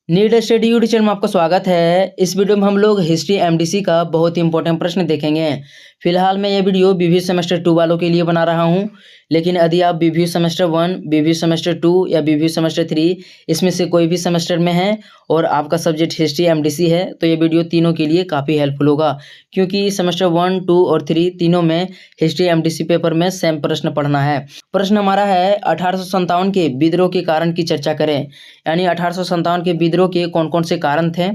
Need study YouTube channel में आपका स्वागत है। इस वीडियो में हम लोग हिस्ट्री एमडीसी का बहुत ही इंपॉर्टेंट प्रश्न देखेंगे। फिलहाल मैं ये वीडियो बीबीए सेमेस्टर 2 वालों के लिए बना रहा हूँ, लेकिन यदि आप बीबीए सेमेस्टर 1, बीबीए सेमेस्टर 2 या बीबीए सेमेस्टर 3 इसमें से कोई भी सेमेस्टर में है और आपका सब्जेक्ट हिस्ट्री एमडीसी है तो ये वीडियो तीनों के लिए काफ़ी हेल्पफुल होगा, क्योंकि सेमेस्टर 1, 2 और 3 तीनों में हिस्ट्री एमडीसी पेपर में सेम प्रश्न पढ़ना है। प्रश्न हमारा है 1857 के विद्रोह के कारण की चर्चा करें, यानी 1857 के विद्रोह के कौन कौन से कारण थे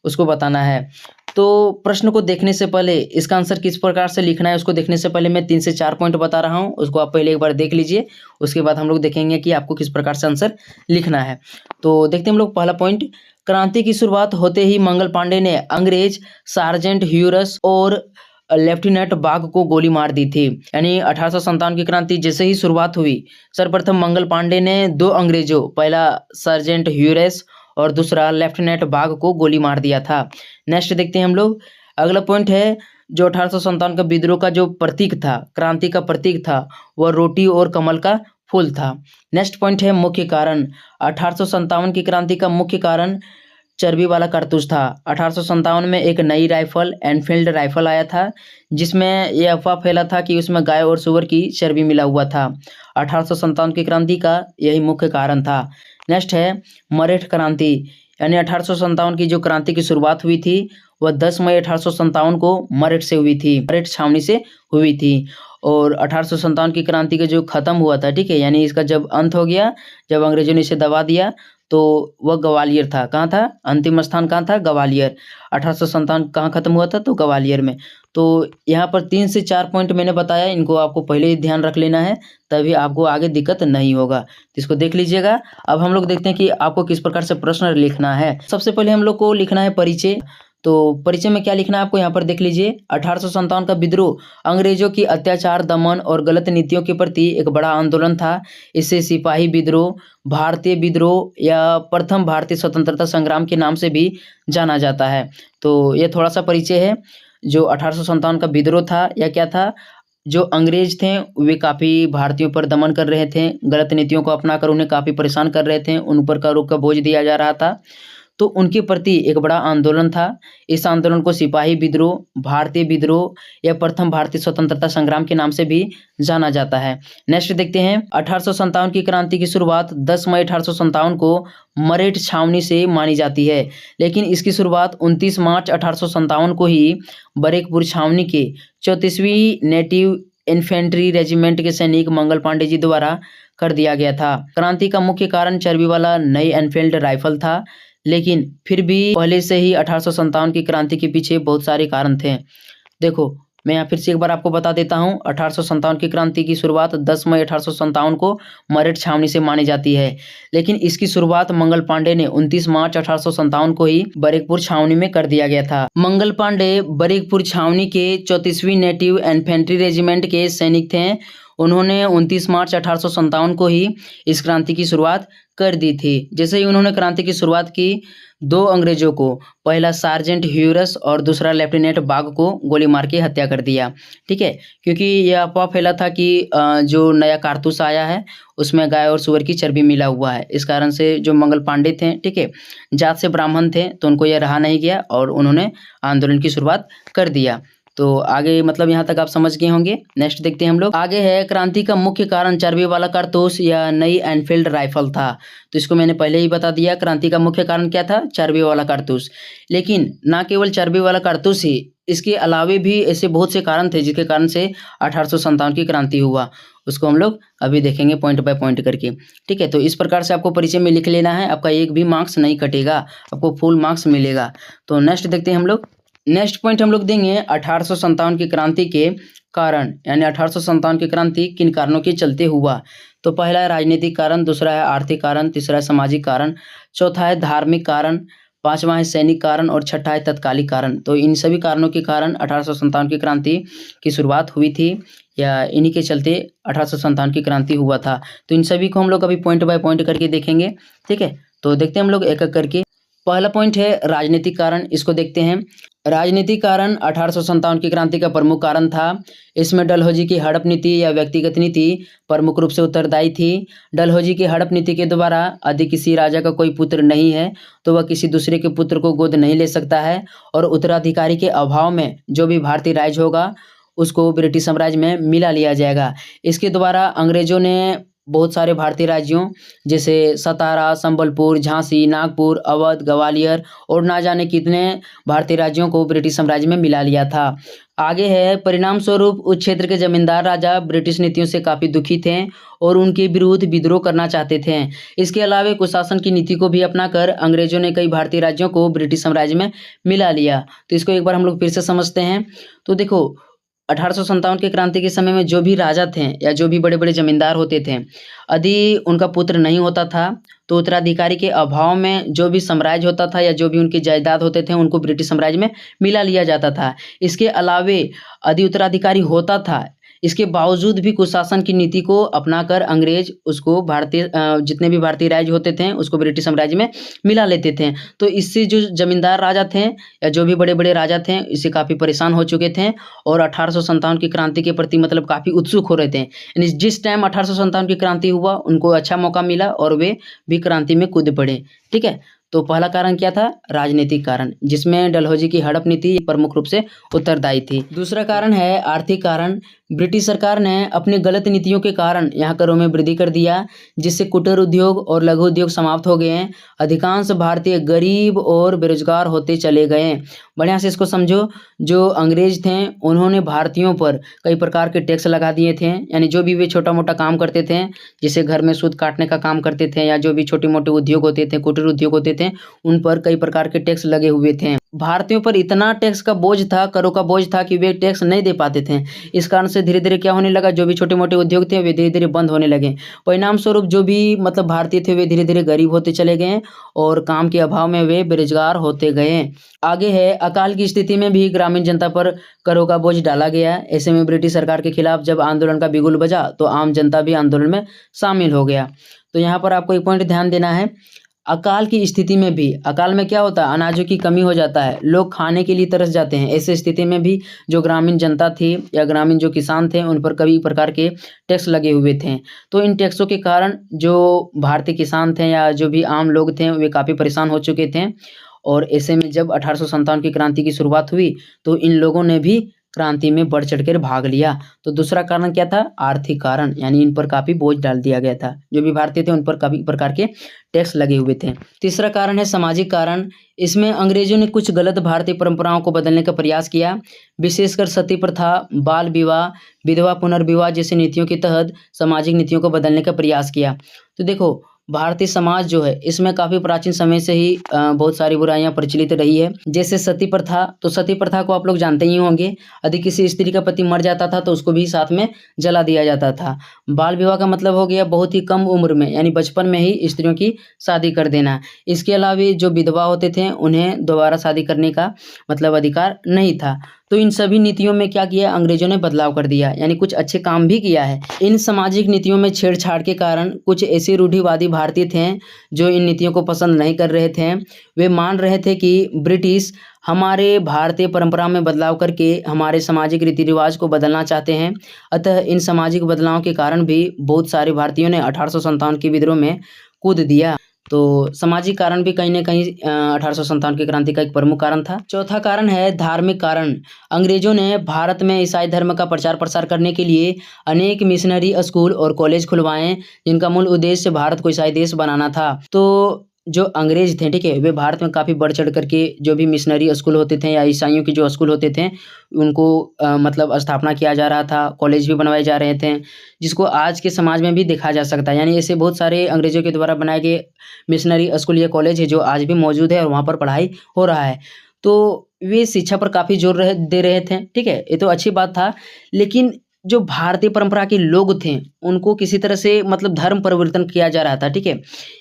उसको बताना है। तो प्रश्न को देखने से पहले इसका आंसर किस प्रकार से लिखना है उसको देखने से पहले मैं 3 से 4 पॉइंट बता रहा हूं, उसको आप पहले एक बार देख लीजिए। उसके बाद हम लोग देखेंगे कि आपको किस प्रकार से आंसर लिखना है। तो देखते हैं हम लोग पहला पॉइंट। क्रांति की शुरुआत होते ही मंगल पांडे ने अंग्रेज सार्जेंट ह्यूरस और लेफ्टिनेंट बाग को गोली मार दी थी। यानी 1857 की क्रांति जैसे ही शुरुआत हुई, सर्वप्रथम मंगल पांडे ने 2 अंग्रेजों, पहला सार्जेंट ह्यूरस और दूसरा लेफ्टिनेंट बाग को गोली मार दिया था। नेक्स्ट देखते हैं हम लोग। अगला पॉइंट है, जो 1857 का विद्रोह का जो प्रतीक था, क्रांति का प्रतीक था, वह रोटी और कमल का फूल था। नेक्स्ट पॉइंट है मुख्य कारण। 1857 की क्रांति का मुख्य कारण चर्बी वाला कारतूस था। 1857 में एक नई राइफल एनफील्ड राइफल आया था, जिसमें यह अफवाह फैला था कि उसमें गाय और सुअर की चर्बी मिला हुआ था। 1857 की क्रांति का यही मुख्य कारण था। नेक्स्ट है मरेठ क्रांति, यानी 1857 की जो क्रांति की शुरुआत हुई थी वह 10 मई 1857 को मरेठ से हुई थी, मरेठ छावनी से हुई थी। और 1857 की क्रांति का जो खत्म हुआ था, ठीक है, यानी इसका जब अंत हो गया, जब अंग्रेजों ने इसे दबा दिया, तो वह ग्वालियर था। कहाँ था? अंतिम स्थान कहाँ था? ग्वालियर। 1857 कहाँ खत्म हुआ था? तो ग्वालियर में। तो यहाँ पर 3 से 4 पॉइंट मैंने बताया, इनको आपको पहले ही ध्यान रख लेना है, तभी आपको आगे दिक्कत नहीं होगा। तो इसको देख लीजिएगा। अब हम लोग देखते हैं कि आपको किस प्रकार से प्रश्न लिखना है। सबसे पहले हम लोग को लिखना है परिचय। तो परिचय में क्या लिखना है आपको यहाँ पर देख लीजिए। 1857 का विद्रोह अंग्रेजों की अत्याचार, दमन और गलत नीतियों के प्रति एक बड़ा आंदोलन था। इसे सिपाही विद्रोह, भारतीय विद्रोह या प्रथम भारतीय स्वतंत्रता संग्राम के नाम से भी जाना जाता है। तो ये थोड़ा सा परिचय है। जो 1857 का विद्रोह था या क्या था, जो अंग्रेज थे वे काफ़ी भारतीयों पर दमन कर रहे थे, गलत नीतियों को अपनाकर उन्हें काफ़ी परेशान कर रहे थे, उन पर करों का बोझ दिया जा रहा था, तो उनके प्रति एक बड़ा आंदोलन था। इस आंदोलन को सिपाही विद्रोह, भारतीय विद्रोह या प्रथम भारतीय स्वतंत्रता संग्राम के नाम से भी जाना जाता है। नेक्स्ट देखते हैं। 1857 की क्रांति की शुरुआत 10 मई 1857 को मरेठ छावनी से मानी जाती है, लेकिन इसकी शुरुआत 29 मार्च 1857 को ही बरेकपुर छावनी के 34वीं नेटिव इन्फेंट्री रेजिमेंट के सैनिक मंगल पांडे जी द्वारा कर दिया गया था। क्रांति का मुख्य कारण चर्बी वाला नई एनफील्ड राइफल था, लेकिन फिर भी पहले से ही 1857 की क्रांति के पीछे बहुत सारे कारण थे। देखो, मैं यहाँ फिर से एक बार आपको बता देता हूँ। 1857 की क्रांति की शुरुआत 10 मई 1857 को मरेठ छावनी से मानी जाती है, लेकिन इसकी शुरुआत मंगल पांडे ने 29 मार्च 1857 को ही बरेकपुर छावनी में कर दिया गया था। मंगल पांडे बरेकपुर छावनी के 34वीं नेटिव इन्फेंट्री रेजिमेंट के सैनिक थे। उन्होंने 29 मार्च 1857 को ही इस क्रांति की शुरुआत कर दी थी। जैसे ही उन्होंने क्रांति की शुरुआत की, 2 अंग्रेजों को, पहला सार्जेंट ह्यूरस और दूसरा लेफ्टिनेंट बाग को गोली मार के हत्या कर दिया, ठीक है, क्योंकि यह अफवाह फैला था कि जो नया कारतूस आया है उसमें गाय और सुअर की चर्बी मिला हुआ है। इस कारण से जो मंगल पांडे थे, ठीक है, जात से ब्राह्मण थे, तो उनको यह रहा नहीं गया और उन्होंने आंदोलन की शुरुआत कर दिया। तो आगे मतलब यहाँ तक आप समझ गए होंगे। नेक्स्ट देखते हैं हम लोग। आगे है क्रांति का मुख्य कारण चर्बी वाला कारतूस या नई एनफील्ड राइफल था। तो इसको मैंने पहले ही बता दिया, क्रांति का मुख्य कारण क्या था? चर्बी वाला कारतूस। लेकिन ना केवल चर्बी वाला कारतूस ही, इसके अलावे भी ऐसे बहुत से कारण थे जिसके कारण से 1857 की क्रांति हुआ। उसको हम लोग अभी देखेंगे पॉइंट बाय पॉइंट करके, ठीक है। तो इस प्रकार से आपको परिचय में लिख लेना है, आपका एक भी मार्क्स नहीं कटेगा, आपको फुल मार्क्स मिलेगा। तो नेक्स्ट देखते हैं हम लोग। नेक्स्ट पॉइंट हम लोग देंगे 1857 की क्रांति के कारण, यानी 1857 की क्रांति किन कारणों के चलते हुआ। तो पहला है राजनीतिक कारण, दूसरा है आर्थिक कारण, तीसरा है सामाजिक कारण, चौथा है धार्मिक कारण, पांचवा है सैनिक कारण और छठा है तत्कालिक कारण। तो इन सभी कारणों के कारण 1857 की क्रांति की शुरुआत हुई थी, या इन्हीं के चलते 1857 की क्रांति हुआ था। तो इन सभी को हम लोग अभी पॉइंट बाय पॉइंट करके देखेंगे, ठीक है। तो देखते हैं हम लोग एक एक करके। पहला पॉइंट है राजनीतिक कारण, इसको देखते हैं। राजनीतिक कारण 1857 की क्रांति का प्रमुख कारण था। इसमें डलहौजी की हड़प नीति या व्यक्तिगत नीति प्रमुख रूप से उत्तरदायी थी। डलहौजी की हड़प नीति के द्वारा यदि किसी राजा का कोई पुत्र नहीं है तो वह किसी दूसरे के पुत्र को गोद नहीं ले सकता है, और उत्तराधिकारी के अभाव में जो भी भारतीय राज्य होगा उसको ब्रिटिश साम्राज्य में मिला लिया जाएगा। इसके द्वारा अंग्रेजों ने बहुत सारे भारतीय राज्यों जैसे सतारा, संबलपुर, झांसी, नागपुर, अवध, ग्वालियर और ना जाने कितने भारतीय राज्यों को ब्रिटिश साम्राज्य में मिला लिया था। आगे है, परिणाम स्वरूप उस क्षेत्र के जमींदार राजा ब्रिटिश नीतियों से काफ़ी दुखी थे और उनके विरुद्ध विद्रोह करना चाहते थे। इसके अलावा कुशासन की नीति को भी अपनाकर अंग्रेजों ने कई भारतीय राज्यों को ब्रिटिश साम्राज्य में मिला लिया। तो इसको एक बार हम लोग फिर से समझते हैं। तो देखो, 1857 की क्रांति के समय में जो भी राजा थे या जो भी बड़े बड़े जमींदार होते थे, यदि उनका पुत्र नहीं होता था तो उत्तराधिकारी के अभाव में जो भी साम्राज्य होता था या जो भी उनकी जायदाद होते थे उनको ब्रिटिश साम्राज्य में मिला लिया जाता था। इसके अलावे यदि उत्तराधिकारी होता था, इसके बावजूद भी कुशासन की नीति को अपनाकर अंग्रेज उसको भारतीय जितने भी भारतीय राज्य होते थे उसको ब्रिटिश साम्राज्य में मिला लेते थे। तो इससे जो जमींदार राजा थे या जो भी बड़े बड़े राजा थे इससे काफ़ी परेशान हो चुके थे और 1857 की क्रांति के प्रति मतलब काफ़ी उत्सुक हो रहे थे। यानी जिस टाइम 1857 की क्रांति हुआ उनको अच्छा मौका मिला और वे भी क्रांति में कूद पड़े। ठीक है, तो पहला कारण क्या था? राजनीतिक कारण, जिसमें डलहौजी की हड़प नीति प्रमुख रूप से उत्तरदायी थी। दूसरा कारण है आर्थिक कारण। ब्रिटिश सरकार ने अपनी गलत नीतियों के कारण यहाँ करों में वृद्धि कर दिया, जिससे कुटीर उद्योग और लघु उद्योग समाप्त हो गए। अधिकांश भारतीय गरीब और बेरोजगार होते चले गए। बढ़िया से इसको समझो, जो अंग्रेज थे उन्होंने भारतीयों पर कई प्रकार के टैक्स लगा दिए थे। यानी जो भी वे छोटा मोटा काम करते थे, जैसे घर में सूत काटने का काम करते थे या जो भी छोटे मोटे उद्योग होते थे, कुटीर उद्योग होते थे, उन पर कई प्रकार के टैक्स लगे हुए थे। भारतीयों पर इतना टैक्स का बोझ था, करों का बोझ था कि वे टैक्स नहीं दे पाते थे। इस कारण से धीरे धीरे क्या होने लगा, जो भी छोटे मोटे उद्योग थे वे धीरे धीरे बंद होने लगे। परिणाम स्वरूप जो भी मतलब भारतीय थे वे धीरे धीरे गरीब होते चले गए और काम के अभाव में वे बेरोजगार होते गए। आगे है, अकाल की स्थिति में भी ग्रामीण जनता पर करों का बोझ डाला गया। ऐसे में ब्रिटिश सरकार के खिलाफ जब आंदोलन का बिगुल बजा तो आम जनता भी आंदोलन में शामिल हो गया। तो यहाँ पर आपको एक पॉइंट ध्यान देना है, अकाल की स्थिति में भी, अकाल में क्या होता है, अनाजों की कमी हो जाता है, लोग खाने के लिए तरस जाते हैं। ऐसे स्थिति में भी जो ग्रामीण जनता थी या ग्रामीण जो किसान थे उन पर कई प्रकार के टैक्स लगे हुए थे। तो इन टैक्सों के कारण जो भारतीय किसान थे या जो भी आम लोग थे वे काफ़ी परेशान हो चुके थे। और ऐसे में जब 1857 की क्रांति की शुरुआत हुई तो इन लोगों ने भी क्रांति में बढ़ चढ़कर भाग लिया। तो दूसरा कारण क्या था? आर्थिक कारण, यानी इन पर काफ़ी बोझ डाल दिया गया था। जो भी भारतीय थे उन पर काफ़ी प्रकार के टैक्स लगे हुए थे। तीसरा कारण है सामाजिक कारण। इसमें अंग्रेजों ने कुछ गलत भारतीय परंपराओं को बदलने का प्रयास किया, विशेषकर सती प्रथा, बाल विवाह, विधवा पुनर्विवाह जैसी नीतियों के तहत सामाजिक नीतियों को बदलने का प्रयास किया। तो देखो, भारतीय समाज जो है इसमें काफ़ी प्राचीन समय से ही बहुत सारी बुराइयां प्रचलित रही है। जैसे सती प्रथा, तो सती प्रथा को आप लोग जानते ही होंगे। यदि किसी स्त्री का पति मर जाता था तो उसको भी साथ में जला दिया जाता था। बाल विवाह का मतलब हो गया बहुत ही कम उम्र में, यानी बचपन में ही स्त्रियों की शादी कर देना। इसके अलावा जो विधवा होते थे उन्हें दोबारा शादी करने का मतलब अधिकार नहीं था। तो इन सभी नीतियों में क्या किया, अंग्रेजों ने बदलाव कर दिया, यानी कुछ अच्छे काम भी किया है। इन सामाजिक नीतियों में छेड़छाड़ के कारण कुछ ऐसे रूढ़िवादी भारतीय थे जो इन नीतियों को पसंद नहीं कर रहे थे। वे मान रहे थे कि ब्रिटिश हमारे भारतीय परंपरा में बदलाव करके हमारे सामाजिक रीति रिवाज को बदलना चाहते हैं। अतः इन सामाजिक बदलावों के कारण भी बहुत सारे भारतीयों ने 1857 के विद्रोह में कूद दिया। तो सामाजिक कारण भी कहीं ना कहीं 1857 की क्रांति का एक प्रमुख कारण था। चौथा कारण है धार्मिक कारण। अंग्रेजों ने भारत में ईसाई धर्म का प्रचार प्रसार करने के लिए अनेक मिशनरी स्कूल और कॉलेज खुलवाए, जिनका मूल उद्देश्य भारत को ईसाई देश बनाना था। तो जो अंग्रेज थे, ठीक है, वे भारत में काफ़ी बढ़ चढ़ करके जो भी मिशनरी स्कूल होते थे या ईसाइयों के जो स्कूल होते थे उनको मतलब स्थापना किया जा रहा था, कॉलेज भी बनवाए जा रहे थे, जिसको आज के समाज में भी देखा जा सकता है। यानी ऐसे बहुत सारे अंग्रेजों के द्वारा बनाए गए मिशनरी स्कूल या कॉलेज है जो आज भी मौजूद है और वहाँ पर पढ़ाई हो रहा है। तो वे शिक्षा पर काफ़ी जोर दे रहे थे, ठीक है, ये तो अच्छी बात था। लेकिन जो भारतीय परंपरा के लोग थे उनको किसी तरह से मतलब धर्म परिवर्तन किया जा रहा था, ठीक है।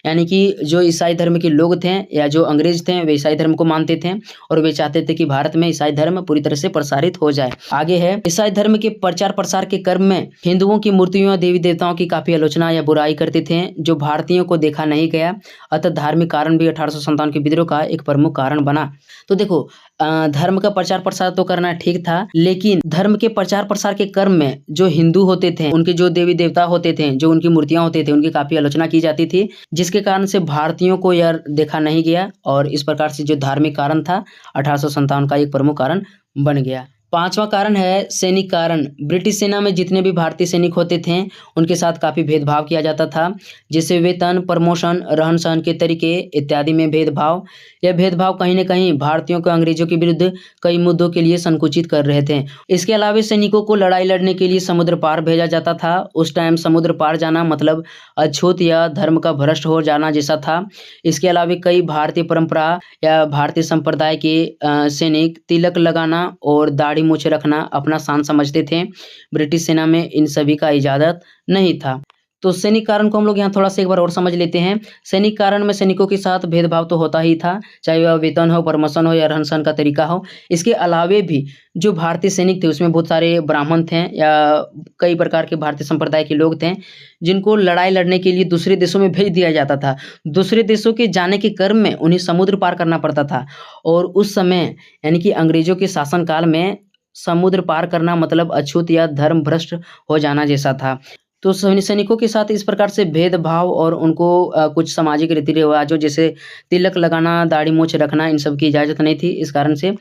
यानी कि जो ईसाई धर्म के लोग थे या जो अंग्रेज थे वे ईसाई धर्म को मानते थे और वे चाहते थे कि भारत में ईसाई धर्म पूरी तरह से प्रसारित हो जाए। आगे है, ईसाई धर्म के प्रचार प्रसार के क्रम में हिंदुओं की मूर्तियों और देवी देवताओं की काफी आलोचना या बुराई करते थे जो भारतीयों को देखा नहीं गया। अतः धार्मिक कारण भी 1857 के विद्रोह का एक प्रमुख कारण बना। तो देखो, धर्म का प्रचार प्रसार तो करना ठीक था, लेकिन धर्म के प्रचार प्रसार के क्रम में जो हिंदू होते थे, उनके जो देवी देवता होते थे, जो उनकी मूर्तियां होते थे, उनकी काफी आलोचना की जाती थी, जिसके कारण से भारतीयों को यह देखा नहीं गया और इस प्रकार से जो धार्मिक कारण था 1857 का एक प्रमुख कारण बन गया। पांचवा कारण है सैनिक कारण। ब्रिटिश सेना में जितने भी भारतीय सैनिक होते थे उनके साथ काफ़ी भेदभाव किया जाता था, जिससे वेतन, प्रमोशन, रहन सहन के तरीके इत्यादि में भेदभाव। यह भेदभाव कहीं न कहीं भारतीयों को अंग्रेजों के विरुद्ध कई मुद्दों के लिए संकुचित कर रहे थे। इसके अलावा सैनिकों को लड़ाई लड़ने के लिए समुद्र पार भेजा जाता था। उस टाइम समुद्र पार जाना मतलब अछूत या धर्म का भ्रष्ट हो जाना जैसा था। इसके अलावा कई भारतीय परंपरा या भारतीय संप्रदाय के सैनिक तिलक लगाना और दाढ़ी मूंछ रखना अपना शान समझते थे। ब्रिटिश सेना में इन सभी का इजाज़त नहीं था। तो सैनिक कारण को हम लोग यहाँ थोड़ा सा एक बार और समझ लेते हैं। सैनिक कारण में सैनिकों के साथ भेदभाव तो होता ही था, चाहे वह वेतन हो, प्रमोशन हो या रहन सहन का तरीका हो। इसके अलावे भी जो भारतीय सैनिक थे उसमें बहुत सारे ब्राह्मण थे या कई प्रकार के भारतीय संप्रदाय के लोग थे जिनको लड़ाई लड़ने के लिए दूसरे देशों में भेज दिया जाता था। दूसरे देशों के जाने के क्रम में उन्हें समुद्र पार करना पड़ता था और उस समय यानी कि अंग्रेजों के शासनकाल में समुद्र पार करना मतलब अछूत या धर्म भ्रष्ट हो जाना जैसा था। तो सैनिकों के साथ इस प्रकार से भेदभाव और उनको कुछ सामाजिक रीति रिवाजों जैसे तिलक लगाना, दाढ़ी मूंछ रखना, इन सब की इजाज़त नहीं थी। इस कारण से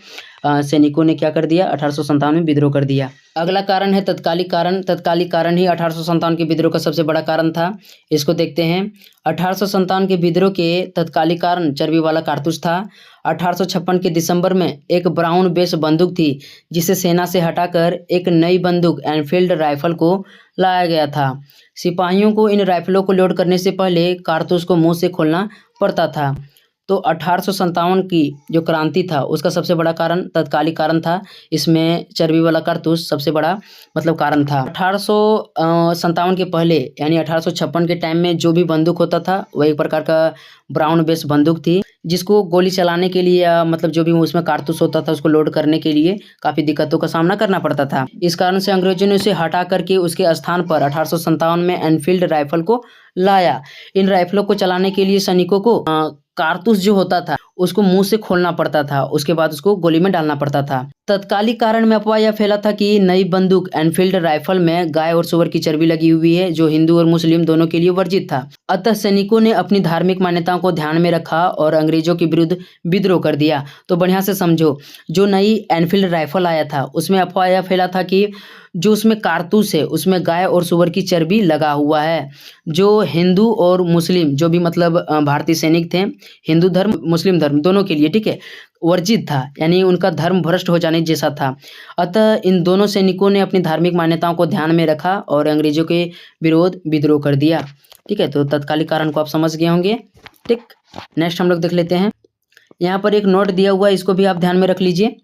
सैनिकों ने क्या कर दिया, 1857 में विद्रोह कर दिया। अगला कारण है तत्कालिक कारण। तत्कालिक कारण ही 1857 के विद्रोह का सबसे बड़ा कारण था। इसको देखते हैं। 1857 के विद्रोह के तत्कालिक कारण चर्बी वाला कारतूस था। 1856 के दिसंबर में एक ब्राउन बेस बंदूक थी जिसे सेना से हटाकर एक नई बंदूक एनफील्ड राइफल को लाया गया था। सिपाहियों को इन राइफलों को लोड करने से पहले कारतूस को मुंह से खोलना पड़ता था। तो 1857 की जो क्रांति था उसका सबसे बड़ा कारण तत्कालिक कारण था। इसमें चर्बी वाला कारतूस सबसे बड़ा मतलब कारण था। 1857 के पहले यानी 1856 के टाइम में जो भी बंदूक होता था वह एक प्रकार का ब्राउन बेस बंदूक थी जिसको गोली चलाने के लिए या मतलब जो भी उसमें कारतूस होता था उसको लोड करने के लिए काफ़ी दिक्कतों का सामना करना पड़ता था। इस कारण से अंग्रेजों ने उसे हटा करके उसके स्थान पर 1857 में एनफील्ड राइफल को लाया। इन राइफलों को चलाने के लिए सैनिकों को कारतूस जो होता था उसको मुंह से खोलना पड़ता था, उसके बाद उसको गोली में डालना पड़ता था। तत्कालिक कारण में अफवाह यह फैला था कि नई बंदूक एनफील्ड राइफल में गाय और सुअर की चर्बी लगी हुई है जो हिंदू और मुस्लिम दोनों के लिए वर्जित था। अतः सैनिकों ने अपनी धार्मिक मान्यताओं को ध्यान में रखा और अंग्रेजों के विरुद्ध विद्रोह कर दिया। तो बढ़िया से समझो, जो नई एनफील्ड राइफल आया था उसमें अफवाह यह फैला था कि जो उसमें कारतूस है उसमें गाय और सुअर की चर्बी लगा हुआ है। जो हिंदू और मुस्लिम जो भी मतलब भारतीय सैनिक थे, हिंदू धर्म मुस्लिम धर्म दोनों के लिए, ठीक है, वर्जित था, यानी उनका धर्म भ्रष्ट हो जाने जैसा था। अतः इन दोनों सैनिकों ने अपनी धार्मिक मान्यताओं को ध्यान में रखा और अंग्रेजों के विरोध विद्रोह कर दिया। ठीक है, तो तत्कालिक कारण को आप समझ गए होंगे। ठीक, नेक्स्ट हम लोग देख लेते हैं। यहाँ पर एक नोट दिया हुआ है, इसको भी आप ध्यान में रख लीजिए।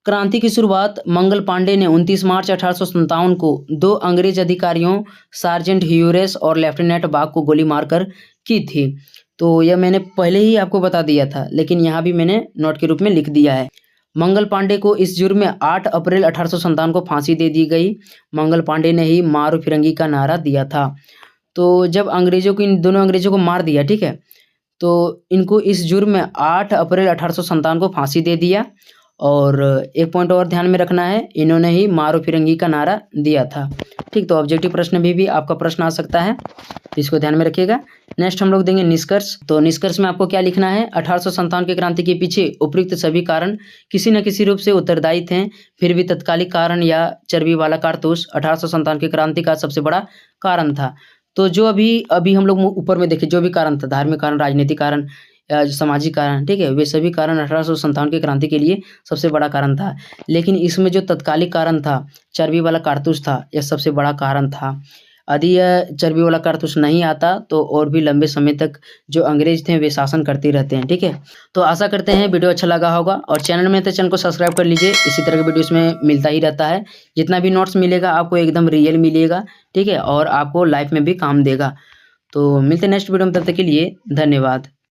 क्रांति की शुरुआत मंगल पांडे ने 29 मार्च 1857 को दो अंग्रेज अधिकारियों सार्जेंट ह्यूरेस और लेफ्टिनेंट बाग को गोली मारकर की थी। तो यह मैंने पहले ही आपको बता दिया था, लेकिन यहाँ भी मैंने नोट के रूप में लिख दिया है। मंगल पांडे को इस जुर्म में 8 अप्रैल 1857 को फांसी दे दी गई। मंगल पांडे ने ही मारो फिरंगी का नारा दिया था। तो जब अंग्रेजों को, इन दोनों अंग्रेजों को मार दिया, ठीक है, तो इनको इस जुर्म में 8 अप्रैल 1857 को फांसी दे दिया। और एक पॉइंट और ध्यान में रखना है, इन्होंने ही मारो फिरंगी का नारा दिया था। ठीक, तो ऑब्जेक्टिव प्रश्न में भी आपका प्रश्न आ सकता है, तो इसको ध्यान में रखिएगा। नेक्स्ट हम लोग देंगे निष्कर्ष। तो निष्कर्ष में आपको क्या लिखना है, 1857 की क्रांति के पीछे उपयुक्त सभी कारण किसी न किसी रूप से उत्तरदायी थे, फिर भी तत्कालिक कारण या चर्बी वाला कारतूस 1857 की क्रांति का सबसे बड़ा कारण था। तो जो अभी हम लोग ऊपर में देखे जो भी कारण था, धार्मिक कारण, राजनीतिक कारण या जो सामाजिक कारण, ठीक है, वे सभी कारण 1857 की क्रांति के लिए सबसे बड़ा कारण था। लेकिन इसमें जो तत्कालिक कारण था, चर्बी वाला कारतूस था, यह सबसे बड़ा कारण था। यदि यह चर्बी वाला कारतूस नहीं आता तो और भी लंबे समय तक जो अंग्रेज थे वे शासन करते रहते हैं। ठीक है, तो आशा करते हैं वीडियो अच्छा लगा होगा और चैनल में तो चैनल को सब्सक्राइब कर लीजिए। इसी तरह के वीडियो इसमें मिलता ही रहता है। जितना भी नोट्स मिलेगा आपको एकदम रियल मिलेगा। ठीक है, और आपको लाइफ में भी काम देगा। तो मिलते हैं नेक्स्ट वीडियो में, तब तक के लिए धन्यवाद।